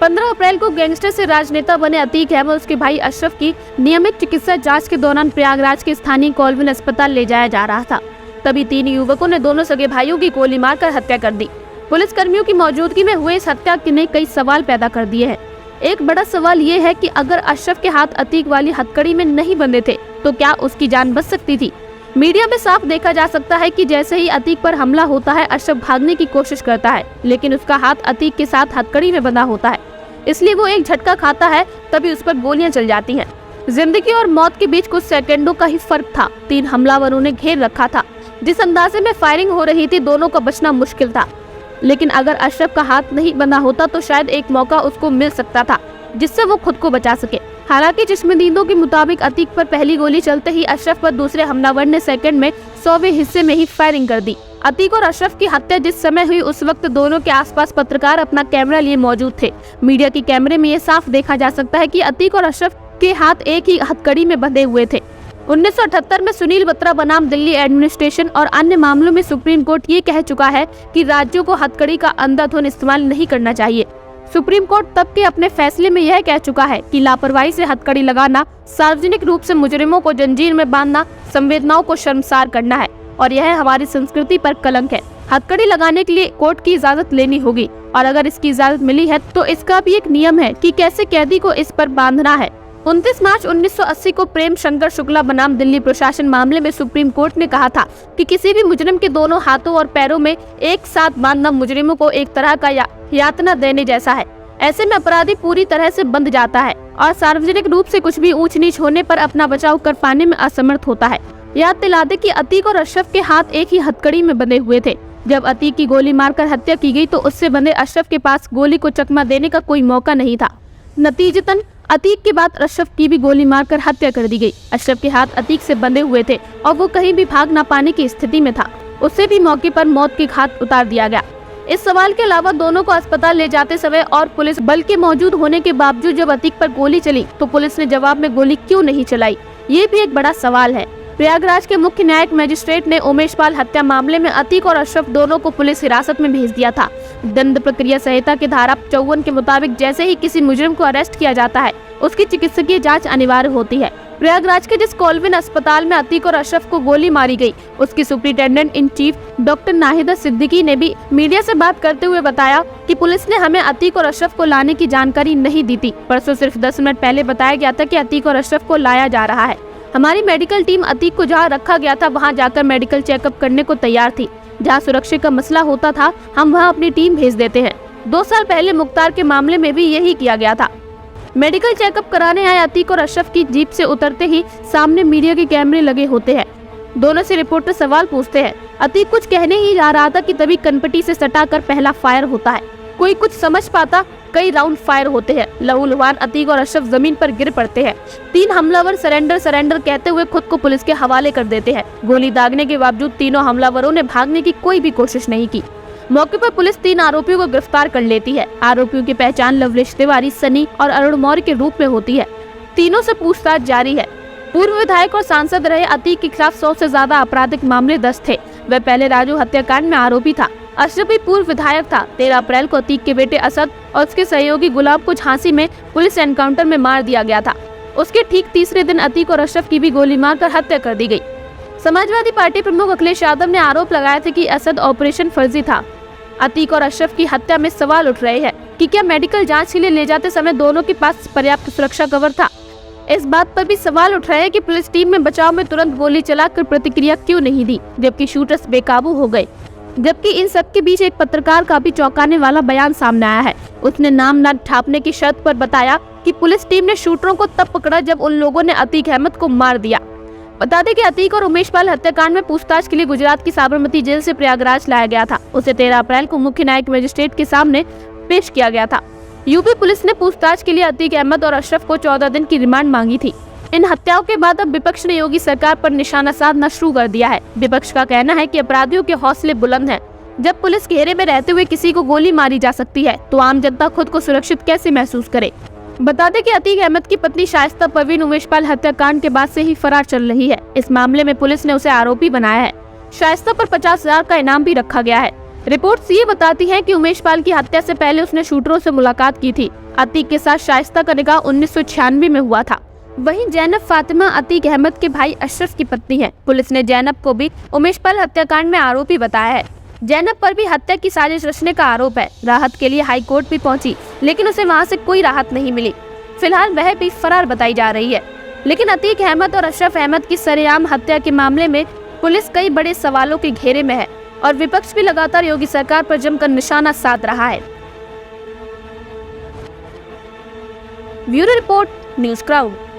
15 अप्रैल को गैंगस्टर से राजनेता बने अतीक अहमद उसके भाई अशरफ की नियमित चिकित्सा जांच के दौरान प्रयागराज के स्थानीय कॉलविन अस्पताल ले जाया जा रहा था। तभी 3 युवकों ने दोनों सगे भाइयों की गोली मारकर हत्या कर दी। पुलिस कर्मियों की मौजूदगी में हुए इस हत्या ने कई सवाल पैदा कर दिए हैं। एक बड़ा सवाल ये है कि अगर अशरफ के हाथ अतीक वाली हथकड़ी में नहीं बंधे थे तो क्या उसकी जान बच सकती थी। मीडिया में साफ देखा जा सकता है कि जैसे ही अतीक पर हमला होता है अशरफ भागने की कोशिश करता है, लेकिन उसका हाथ अतीक के साथ हथकड़ी में बंधा होता है, इसलिए वो एक झटका खाता है, तभी उस पर गोलियां चल जाती हैं। जिंदगी और मौत के बीच कुछ सेकंडों का ही फर्क था। 3 हमलावरों ने घेर रखा था। जिस अंदाजे में फायरिंग हो रही थी दोनों का बचना मुश्किल था, लेकिन अगर अशरफ का हाथ नहीं बंधा होता तो शायद एक मौका उसको मिल सकता था जिससे वो खुद को बचा सके। हालांकि चश्मदीदों के मुताबिक अतीक पर पहली गोली चलते ही अशरफ पर दूसरे हमलावर ने सेकंड में 100वें हिस्से में ही फायरिंग कर दी। अतीक और अशरफ की हत्या जिस समय हुई उस वक्त दोनों के आसपास पत्रकार अपना कैमरा लिए मौजूद थे। मीडिया के कैमरे में ये साफ देखा जा सकता है कि अतीक और अशरफ के हाथ एक ही हथकड़ी में बंधे हुए थे। 1978 में सुनील बत्रा बनाम दिल्ली एडमिनिस्ट्रेशन और अन्य मामलों में सुप्रीम कोर्ट ये कह चुका है कि राज्यों को हथकड़ी का अंधाधुंध इस्तेमाल नहीं करना चाहिए। सुप्रीम कोर्ट तब के अपने फैसले में यह कह चुका है कि लापरवाही से हथकड़ी लगाना, सार्वजनिक रूप से मुजरिमों को जंजीर में बांधना संवेदनाओं को शर्मसार करना है और यह हमारी संस्कृति पर कलंक है। हथकड़ी लगाने के लिए कोर्ट की इजाजत लेनी होगी और अगर इसकी इजाजत मिली है तो इसका भी एक नियम है कि कैसे कैदी को इस पर बांधना है। 29 मार्च 1980 को प्रेम शंकर शुक्ला बनाम दिल्ली प्रशासन मामले में सुप्रीम कोर्ट ने कहा था कि किसी भी मुजरिम के दोनों हाथों और पैरों में एक साथ बांधना मुजरिमों को एक तरह का यातना देने जैसा है। ऐसे में अपराधी पूरी तरह से बंध जाता है और सार्वजनिक रूप से कुछ भी ऊंच नीच होने पर अपना बचाव कर पाने में असमर्थ होता है। याद दिला दे कि अतीक और अशरफ के हाथ एक ही हथकड़ी में बंधे हुए थे। जब अतीक की गोली मारकर हत्या की गई तो उससे बंधे अशरफ के पास गोली को चकमा देने का कोई मौका नहीं था। नतीजतन अतीक के बाद अशरफ की भी गोली मारकर हत्या कर दी गई। अशरफ के हाथ अतीक से बंधे हुए थे और वो कहीं भी भाग न पाने की स्थिति में था। उसे भी मौके पर मौत के घाट उतार दिया गया। इस सवाल के अलावा दोनों को अस्पताल ले जाते समय और पुलिस बल के मौजूद होने के बावजूद जब अतीक पर गोली चली तो पुलिस ने जवाब में गोली क्यों नहीं चलाई, ये भी एक बड़ा सवाल है। प्रयागराज के मुख्य न्यायिक मजिस्ट्रेट ने उमेश पाल हत्या मामले में अतीक और अशरफ दोनों को पुलिस हिरासत में भेज दिया था। दंड प्रक्रिया संहिता के धारा 54 के मुताबिक जैसे ही किसी मुजरिम को अरेस्ट किया जाता है उसकी चिकित्सकीय जांच अनिवार्य होती है। प्रयागराज के जिस कॉलविन अस्पताल में अतीक और अशरफ को गोली मारी गई उसकी superintendent in chief doctor Nahida Siddiqui ने भी मीडिया से बात करते हुए बताया कि पुलिस ने हमें अतीक और अशरफ को लाने की जानकारी नहीं दी थी। परसों सिर्फ 10 मिनट पहले बताया गया था कि अतीक और अशरफ को लाया जा रहा है। हमारी मेडिकल टीम अतीक को जहां रखा गया था वहां जाकर मेडिकल चेकअप करने को तैयार थी। जहां सुरक्षा का मसला होता था हम वहां अपनी टीम भेज देते हैं। 2 साल पहले मुख्तार के मामले में भी यही किया गया था। मेडिकल चेकअप कराने आए अतीक और अशरफ की जीप से उतरते ही सामने मीडिया के कैमरे लगे होते हैं। दोनों से रिपोर्टर सवाल पूछते हैं। अतीक कुछ कहने ही जा रहा था कि तभी कनपटी से सटाकर पहला फायर होता है। कोई कुछ समझ पाता, कई राउंड फायर होते हैं। लहूलुहान अतीक और अशरफ जमीन पर गिर पड़ते हैं। 3 हमलावर सरेंडर कहते हुए खुद को पुलिस के हवाले कर देते हैं। गोली दागने के बावजूद तीनों हमलावरों ने भागने की कोई भी कोशिश नहीं की। मौके पर पुलिस 3 आरोपियों को गिरफ्तार कर लेती है। आरोपियों की पहचान लवलेश तिवारी, सनी और अरुण मौर्य के रूप में होती है। तीनों से पूछताछ जारी है। पूर्व विधायक और सांसद रहे अतीक के खिलाफ 100 से ज्यादा आपराधिक मामले दर्ज थे। वह पहले राजू हत्याकांड में आरोपी था। अशरफ भी पूर्व विधायक था। 13 अप्रैल को अतीक के बेटे असद और उसके सहयोगी गुलाब को झांसी में पुलिस एनकाउंटर में मार दिया गया था। उसके ठीक तीसरे दिन अतीक और अशरफ की भी गोली मारकर हत्या कर दी गई। समाजवादी पार्टी प्रमुख अखिलेश यादव ने आरोप लगाया था कि असद ऑपरेशन फर्जी था। अतीक और अशरफ की हत्या में सवाल उठ रहे हैं कि क्या मेडिकल जांच के लिए ले जाते समय दोनों के पास पर्याप्त सुरक्षा कवर था। इस बात पर भी सवाल उठ रहे हैं कि पुलिस टीम में बचाव में तुरंत गोली चलाकर प्रतिक्रिया क्यों नहीं दी, जबकि शूटर्स बेकाबू हो गए। जबकि इन सब के बीच एक पत्रकार का भी चौंकाने वाला बयान सामने आया है। उसने नाम न ढांपने की शर्त पर बताया कि पुलिस टीम ने शूटरों को तब पकड़ा जब उन लोगों ने अतीक अहमद को मार दिया। बता दें कि अतीक और उमेश पाल हत्याकांड में पूछताछ के लिए गुजरात की साबरमती जेल से प्रयागराज लाया गया था। उसे 13 अप्रैल को मुख्य न्यायिक मजिस्ट्रेट के सामने पेश किया गया था। यूपी पुलिस ने पूछताछ के लिए अतीक अहमद और अशरफ को 14 दिन की रिमांड मांगी थी। इन हत्याओं के बाद अब विपक्ष ने योगी सरकार पर निशाना साधना शुरू कर दिया है। विपक्ष का कहना है कि अपराधियों के हौसले बुलंद हैं। जब पुलिस घेरे में रहते हुए किसी को गोली मारी जा सकती है तो आम जनता खुद को सुरक्षित कैसे महसूस करे। बता दें कि अतीक अहमद की पत्नी शाइस्ता परवीन उमेश पाल हत्याकांड के बाद से ही फरार चल रही है। इस मामले में पुलिस ने उसे आरोपी बनाया है। शाइस्ता पर 50,000 का इनाम भी रखा गया है। रिपोर्ट्स ये बताती हैं कि उमेश पाल की हत्या से पहले उसने शूटरों से मुलाकात की थी। अतीक के साथ शाइस्ता का निकाह 1996 में हुआ था। वहीं जैनब फातिमा अतीक अहमद के भाई अशरफ की पत्नी है। पुलिस ने जैनब को भी उमेश पाल हत्याकांड में आरोपी बताया है। जैनब पर भी हत्या की साजिश रचने का आरोप है। राहत के लिए हाई कोर्ट भी पहुंची, लेकिन उसे वहां से कोई राहत नहीं मिली। फिलहाल वह भी फरार बताई जा रही है। लेकिन अतीक अहमद और अशरफ अहमद की सरेआम हत्या के मामले में पुलिस कई बड़े सवालों के घेरे में है और विपक्ष भी लगातार योगी सरकार पर जमकर निशाना साध रहा है। Bureau report, news crowd.